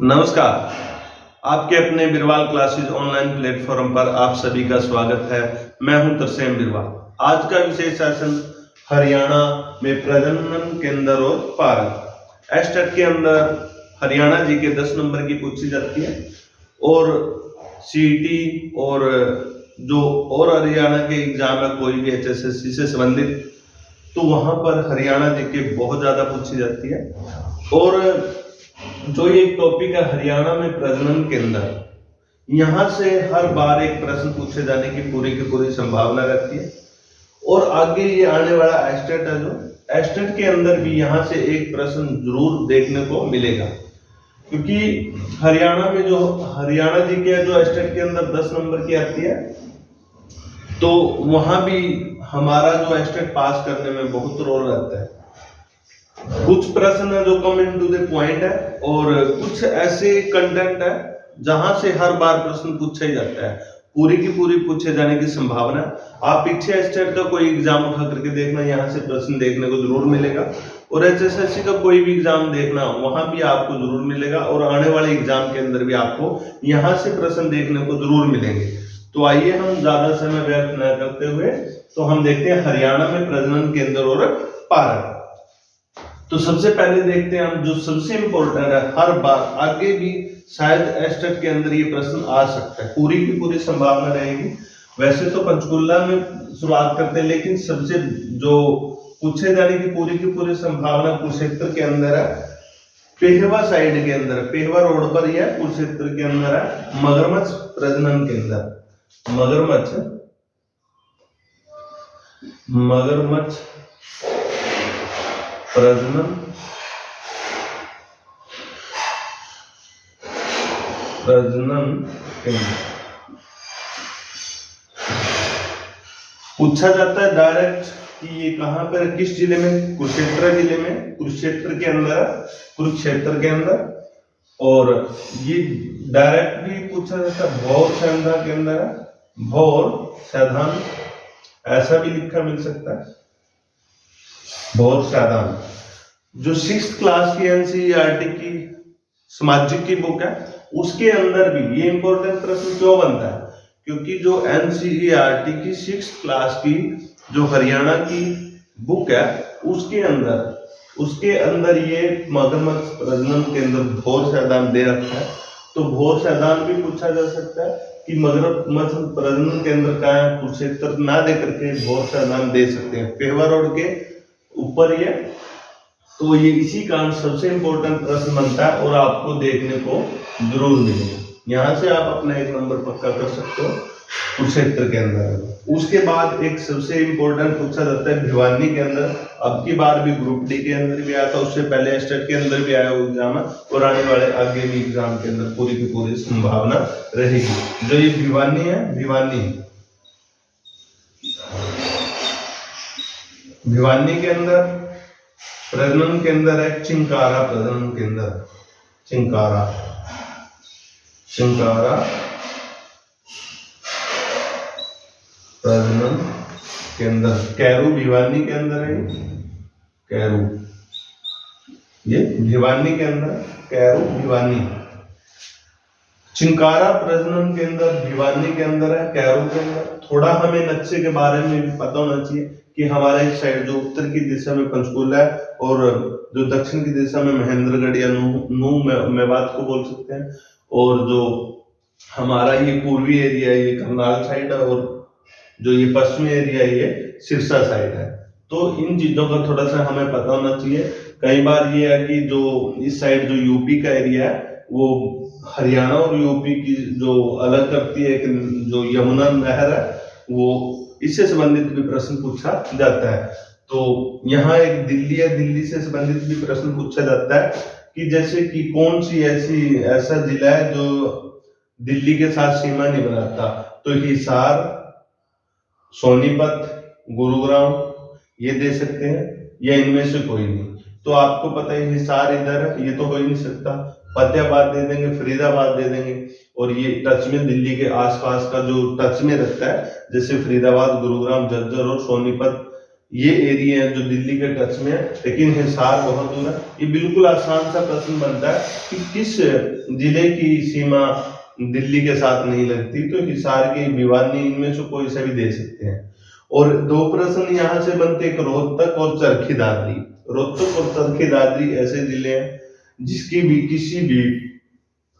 नमस्कार। आपके अपने बिरवाल क्लासेज ऑनलाइन प्लेटफॉर्म पर आप सभी का स्वागत है। मैं हूं तरसेम बिरवाल। आज का विशेष सेशन हरियाणा में प्रजनन केंद्र और पार्क। एस्टेट के अंदर हरियाणा जी के 10 नंबर की पूछी जाती है और सीईटी और जो और हरियाणा के एग्जाम है कोई भी एचएसएससी से संबंधित, तो वहां पर हरियाणा जी के बहुत ज्यादा पूछी जाती है। और जो ये टॉपिक है हरियाणा में प्रजनन केंद्र, यहाँ से हर बार एक प्रश्न पूछे जाने की पूरी संभावना रहती है। और आगे ये आने वाला एस्टेट है, जो एस्टेट के अंदर भी यहाँ से एक प्रश्न जरूर देखने को मिलेगा, क्योंकि हरियाणा में जो हरियाणा जी के जो एस्टेट के अंदर 10 नंबर की आती है, तो वहां भी हमारा जो एस्टेट पास करने में बहुत रोल रहता है। कुछ प्रश्न है जो कम इन टू द पॉइंट है और कुछ ऐसे कंटेंट है जहां से हर बार प्रश्न पूछा ही जाता है, पूरी की पूरी पूछे जाने की संभावना। आप पीछे एस्टेट का कोई एग्जाम उठा करके देखना, यहाँ से प्रश्न देखने को जरूर मिलेगा। और एचएसएससी का कोई भी एग्जाम देखना, वहां भी आपको जरूर मिलेगा। और आने वाले एग्जाम के अंदर भी आपको यहाँ से प्रश्न देखने को जरूर मिलेंगे। तो आइए हम ज्यादा समय व्यर्थ न करते हुए तो हम देखते हैं हरियाणा में प्रजनन केंद्र और पार्क। तो सबसे पहले देखते हैं हम जो सबसे इंपॉर्टेंट है, हर बार आगे भी शायद एस्टेट के अंदर ये प्रश्न आ सकता है, पूरी की पूरी संभावना रहेगी। वैसे तो पंचकुला में शुरुआत करते हैं, लेकिन सबसे जो पूछे जाने की पूरी संभावना कुरुक्षेत्र के अंदर है, पेहवा साइड के अंदर, पेहवा रोड पर ही है, कुरुक्षेत्र के अंदर है मगरमच्छ प्रजनन केंद्र। मगरमच्छ प्रजनन केंद्र पूछा जाता है डायरेक्ट कि ये कहां पर, किस जिले में? कुरुक्षेत्र जिले में, कुरुक्षेत्र के अंदर। और ये डायरेक्ट भी पूछा जाता है भौर सैंधा के अंदर है, भौर सैधान, ऐसा भी लिखा मिल सकता है, भौर सैधान। जो 6th क्लास की एनसीईआरटी की सामाजिक की बुक है, उसके अंदर भी ये इंपॉर्टेंट प्रश्न क्यों बनता है? क्योंकि जो एनसीईआरटी की 6th क्लास की जो हरियाणा की बुक है, उसके अंदर ये मगरमच्छ प्रजनन केंद्र भौर सैदान दे रखा है। तो भौर सैदान भी पूछा जा सकता है कि मगरमच्छ प्रजनन केंद्र का है, कुरुक्षेत्र ना दे करके भौर सैदान दे सकते हैं, पेहवा रोड के ऊपर ये। तो ये इसी कारण सबसे इंपॉर्टेंट प्रश्न बनता है और आपको देखने को जरूर मिलेगा। यहाँ से आप अपना 1 नंबर पक्का कर सकते हो कुरुक्षेत्र के अंदर। उसके बाद एक सबसे इंपॉर्टेंट पूछा जाता है भिवानी के अंदर। अब की बार भी ग्रुप डी के अंदर भी आया था, उससे पहले एस्टेट के अंदर भी आया वो एग्जाम है, और आने वाले आगे भी एग्जाम के अंदर पूरी की पूरी संभावना रहेगी। जो ये भिवानी है, भिवानी के अंदर प्रजनन केंद्र है चिंकारा प्रजनन केंद्र, चिंकारा प्रजनन केंद्र। कैरू भिवानी के अंदर है, कैरू, ये भिवानी के अंदर, कैरू भिवानी। चिंकारा प्रजनन केंद्र भिवानी के अंदर है, कैरू के अंदर। थोड़ा हमें नक्शे के बारे में भी पता होना चाहिए कि हमारे साइड जो उत्तर की दिशा में पंचकुला है और जो दक्षिण की दिशा में महेंद्रगढ़ या मेवात को बोल सकते हैं, और जो हमारा ये पूर्वी एरिया है ये करनाल साइड है, और जो ये पश्चिमी एरिया है ये सिरसा साइड है। तो इन चीजों का थोड़ा सा हमें पता होना चाहिए। कई बार ये है कि जो इस साइड जो यूपी का एरिया है, वो हरियाणा और यूपी की जो अलग करती है, जो यमुना नहर है, वो इससे संबंधित भी प्रश्न पूछा जाता है। तो यहाँ एक दिल्ली है, दिल्ली से संबंधित भी प्रश्न पूछा जाता है कि जैसे कि कौन सी ऐसा जिला है जो दिल्ली के साथ सीमा नहीं बनाता? तो हिसार, सोनीपत, गुरुग्राम ये दे सकते हैं, या इनमें से कोई नहीं। तो आपको पता है हिसार इधर है, ये तो हो ही नहीं सकता। फतेहाबाद दे देंगे, फरीदाबाद दे देंगे, और ये टच में दिल्ली के आसपास का जो टच में रहता है, जैसे फरीदाबाद, गुरुग्राम, झज्जर और सोनीपत, ये एरिया है जो दिल्ली के टच में है, लेकिन हिसार बहुत दूर है। ये बिल्कुल आसान सा प्रश्न बनता है कि किस जिले की सीमा दिल्ली के साथ नहीं लगती, तो हिसार की, भिवानी, इनमें से कोई सा भी दे सकते हैं। और दो प्रश्न यहाँ से बनते, एक रोहतक और चरखी दादरी। रोहतक और चरखी दादरी ऐसे जिले हैं जिसकी भी किसी भी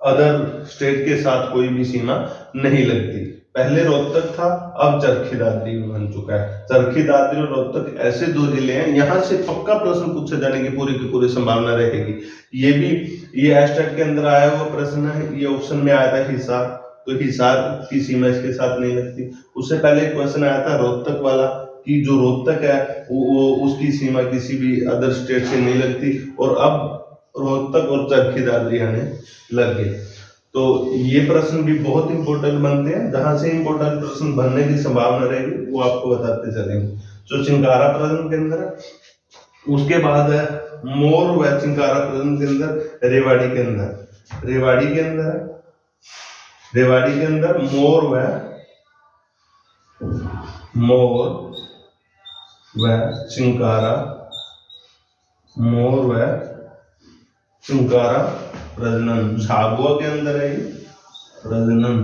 अदर स्टेट के साथ कोई भी सीमा नहीं लगती। पहले रोहतक था, अब चरखी दादरी बन चुका है। चरखी दादरी और रोहतक ऐसे दो जिले हैं, यहाँ से पक्का प्रश्न पूछे जाने की पूरी की पूरी संभावना रहेगी। ये भी ये एस्टेट के अंदर आया हुआ प्रश्न है। ये ऑप्शन में आया था हिसार, तो हिसार की सीमा इसके साथ नहीं लगती। उससे पहले एक क्वेश्चन आया था रोहतक वाला कि जो रोहतक है वो उसकी सीमा किसी भी अदर स्टेट से नहीं लगती, और अब रोहतक और चरखी दादरी आने लग गए। तो ये प्रश्न भी बहुत इंपॉर्टेंट बनते हैं। जहां से इंपॉर्टेंट प्रश्न बनने की संभावना रहेगी वो आपको बताते चलेंगे। जो चिंकारा प्रश्न के अंदर है, उसके बाद है मोर व चिंकारा प्रश्न के अंदर रेवाड़ी के अंदर, रेवाड़ी के अंदर, रेवाड़ी के अंदर मोर व चिंकारा, मोर व चिंकारा प्रजनन झाबुआ के अंदर है। ये प्रजनन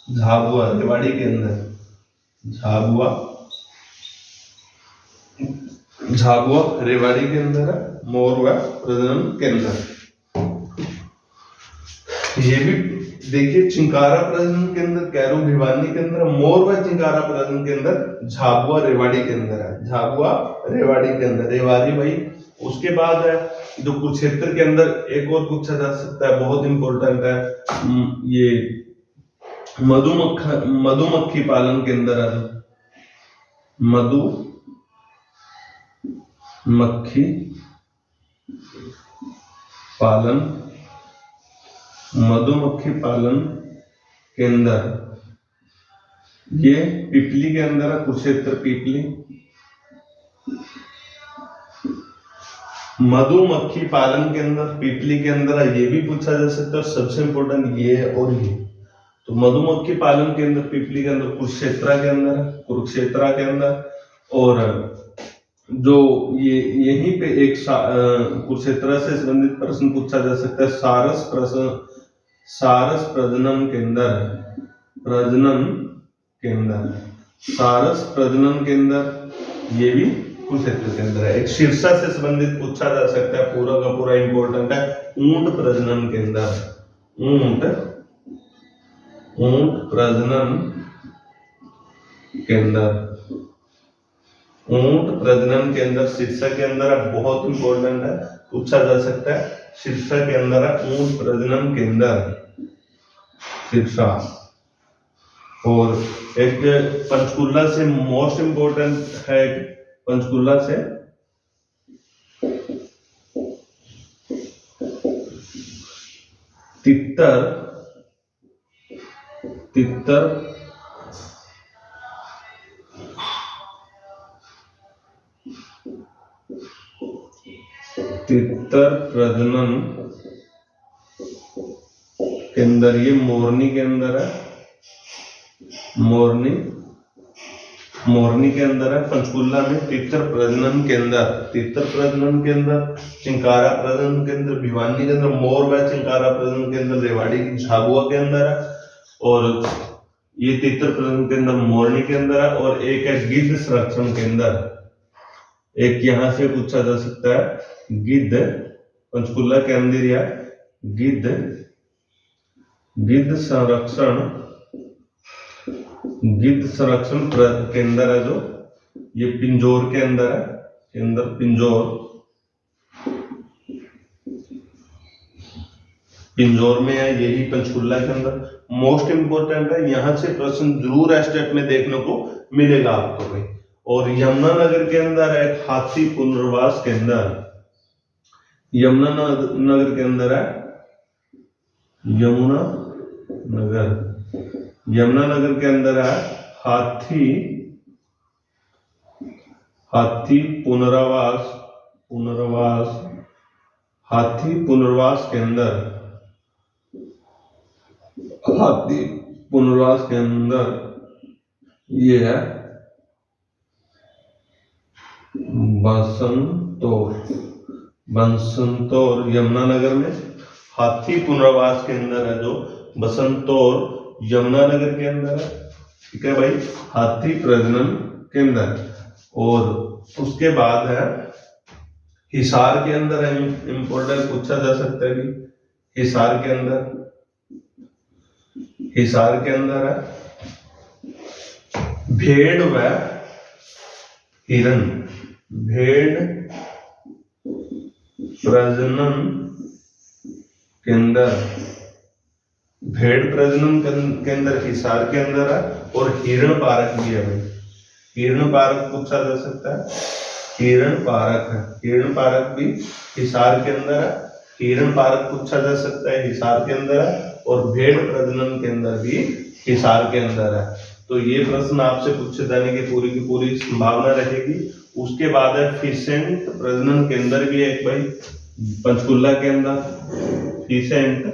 झाबुआ रेवाड़ी के अंदर, झाबुआ, झाबुआ रेवाड़ी के अंदर है, मोर व प्रजनन के अंदर। ये भी देखिए, चिंकारा प्रजनन के अंदर कैरो भिवानी के अंदर, मोर व चिंकारा प्रजनन के अंदर झाबुआ रेवाड़ी के अंदर है, झाबुआ रेवाड़ी के अंदर, रेवाड़ी भाई। उसके बाद है जो कुरुक्षेत्र के अंदर एक और पूछा जा सकता है, बहुत इंपॉर्टेंट है, ये मधुमक्खी पालन के अंदर है, मधुमक्खी पालन, मधुमक्खी पालन के अंदर, ये पिपली के अंदर है, कुरुक्षेत्र पिपली। मधुमक्खी पालन के अंदर पिपली के अंदर है, ये भी पूछा जा सकता है। सबसे इंपॉर्टेंट ये है और ये, तो मधुमक्खी पालन के अंदर पिपली के अंदर, कुरुक्षेत्र के अंदर, कुरुक्षेत्र के अंदर। और जो ये यहीं पे एक कुरुक्षेत्र से संबंधित प्रश्न पूछा जा सकता है, सारस प्रश्न, सारस प्रजनन के अंदर, प्रजनन के अंदर, सारस प्रजनन के अंदर, ये भी कुरुक्षेत्र के अंदर है। एक शीर्षा से संबंधित पूछा जा सकता है, पूरा का पूरा इंपॉर्टेंट है, ऊंट प्रजनन के अंदर, ऊंट प्रजनन के अंदर, ऊंट प्रजनन के अंदर, शीर्षा के अंदर बहुत इंपॉर्टेंट है, पूछा जा सकता है। शीर्षा के अंदर है ऊंट प्रजनन के अंदर, शीर्षा। और एक पंचकुला से मोस्ट इंपॉर्टेंट है, पंचकुला से तितर, तितर तितर प्रजनन के अंदर, ये मोरनी के अंदर है, मोरनी, मोरनी के अंदर है, पंचकुला में। तितर प्रजनन के अंदर, तितर प्रजनन के अंदर, चिंकारा प्रजनन के अंदर भिवानी के अंदर, मोर व चिंकारा प्रजनन के अंदर रेवाड़ी की झाबुआ के अंदर है। और ये तितर प्रजनन के अंदर मोरनी के अंदर है। और एक है गिद्ध संरक्षण के अंदर, एक यहां से पूछा जा सकता है, गिद्ध, पंचकुला के अंदर या गिद्ध, गिद्ध संरक्षण, गिद्ध संरक्षण के अंदर है, जो ये पिंजौर के अंदर है, के अंदर पिंजौर, पिंजौर में है, यही पंचकुला के अंदर। मोस्ट इंपोर्टेंट है, यहां से प्रश्न जरूर एस्टेट में देखने को मिलेगा आपको भाई। और यमुनानगर के अंदर है हाथी पुनर्वास के अंदर, यमुनानगर के अंदर है, यमुनानगर, यमुनानगर के अंदर है हाथी, हाथी पुनर्वास, पुनर्वास, हाथी पुनर्वास के अंदर, हाथी पुनर्वास के अंदर ये है बसंतौर यमुनानगर में। हाथी पुनर्वास के अंदर है जो बसंतौर यमुनानगर के अंदर है, ठीक है भाई, हाथी प्रजनन केंद्र। और उसके बाद है हिसार के अंदर है, इंपोर्टेंट पूछा जा सकता है कि हिसार के अंदर है भेड़ व हिरण, भेड़ प्रजनन केंद्र, भेड़ प्रजनन केंद्र हिसार के अंदर है। और हिरण पार्क भी है भाई, हिरण पार्क पूछा जा सकता है, हिरण पार्क है, हिरण पार्क भी हिसार के अंदर है, हिरण पार्क पूछा जा सकता है, हिसार के अंदर है। और भेड़ प्रजनन केंद्र भी हिसार के अंदर है। तो ये प्रश्न आपसे पूछे जाने की पूरी संभावना रहेगी। उसके बाद है फिसेंट प्रजनन केंद्र भी है एक भाई, पंचकुला के अंदर, फिसेंट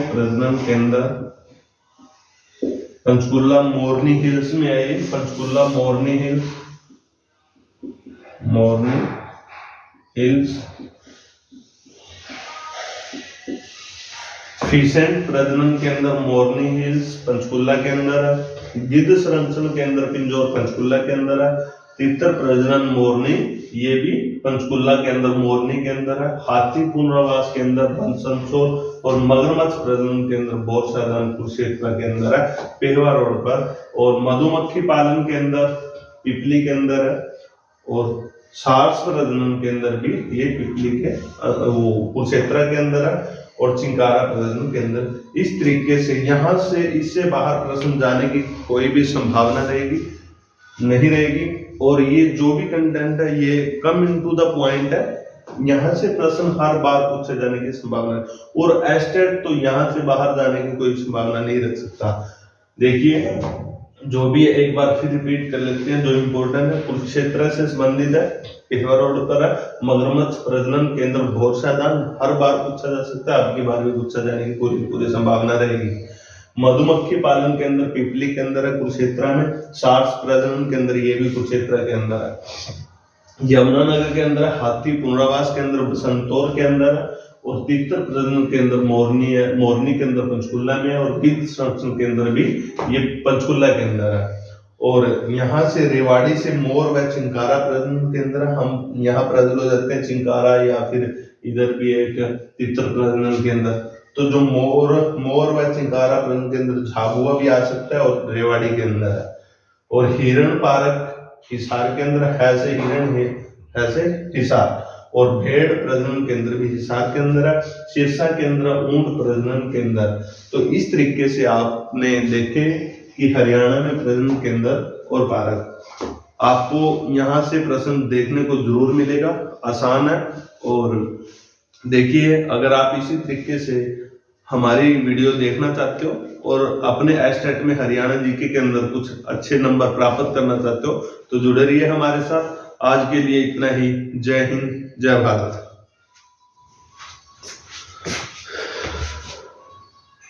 प्रजनन केंद्र पंचकुला मोरनी हिल्स में है ये, पंचकुला मोरनी हिल्स फिसेंट प्रजनन केंद्र मोरनी हिल्स पंचकुला के अंदर है। गिद्ध संरक्षण केंद्र पिंजौर पंचकुला के अंदर है। तितर प्रजनन मोरनी ये भी पंचकुला के अंदर मोरनी के अंदर है। हाथी पुनर्वास केंद्र बसंतौर और मगरमच्छ प्रजनन केंद्र बोरसादान कुरुक्षेत्र के अंदर है, पेरवा रोड पर। और मधुमक्खी पालन केंद्र पिपली के अंदर है। और सार्स प्रजनन केंद्र भी ये पिपली के कुरुक्षेत्र के अंदर है। और चिंकारा प्रजनन केंद्र। इस तरीके से यहाँ से इससे बाहर प्रश्न जाने की कोई भी संभावना नहीं रहेगी। और ये जो भी कंटेंट है ये कम इनटू द पॉइंट है, यहाँ से प्रश्न हर बार पूछे जाने की संभावना है। और एस्टेट तो यहाँ से बाहर जाने की कोई संभावना नहीं रख सकता। देखिए जो भी है एक बार फिर रिपीट कर लेते हैं जो इम्पोर्टेंट है। कुरुक्षेत्र से संबंधित है, पेहवा रोड पर है। मगरमच्छ प्रजनन केंद्र बोरसादान हर बार पूछा जा सकता है, आपकी बार भी पूछा जाने की पूरी संभावना रहेगी। मधुमक्खी पालन केंद्र पिपली के अंदर है कुरुक्षेत्र में। सार्स प्रजनन केंद्र ये भी कुरुक्षेत्र के अंदर है। यमुनानगर के अंदर हाथी पुनर्वास केंद्र बसंतौर के अंदर है। और तितर प्रजनन केंद्र मोरनी के अंदर पंचकुला में है। और गिद्ध संरक्षण केंद्र भी ये पंचकुला के अंदर है। और यहाँ से रेवाड़ी से मोर व चिंकारा प्रजनन केंद्र, हम यहाँ प्रजनन हो जाते हैं चिंकारा, या फिर इधर भी एक तितर प्रजनन केंद्र। तो जो मोर व चिंकारा प्रजनन केंद्र झाबुआ भी आ सकता है और रेवाड़ी के अंदर है। और हिरण पार्क हिसार के अंदर है से हिरण है से हिसार। और भेड़ प्रजनन केंद्र भी हिसार के अंदर है। सिरसा केंद्र ऊंट प्रजनन केंद्र। तो इस तरीके से आपने देखे कि हरियाणा में प्रजनन केंद्र और पार्क। आपको यहाँ से प्रश्न देखने को जरूर मिलेगा, आसान है। और देखिए अगर आप इसी तरीके से हमारी वीडियो देखना चाहते हो और अपने एस्टेट में हरियाणा जीके के अंदर कुछ अच्छे नंबर प्राप्त करना चाहते हो तो जुड़े रहिए हमारे साथ। आज के लिए इतना ही। जय हिंद, जय भारत।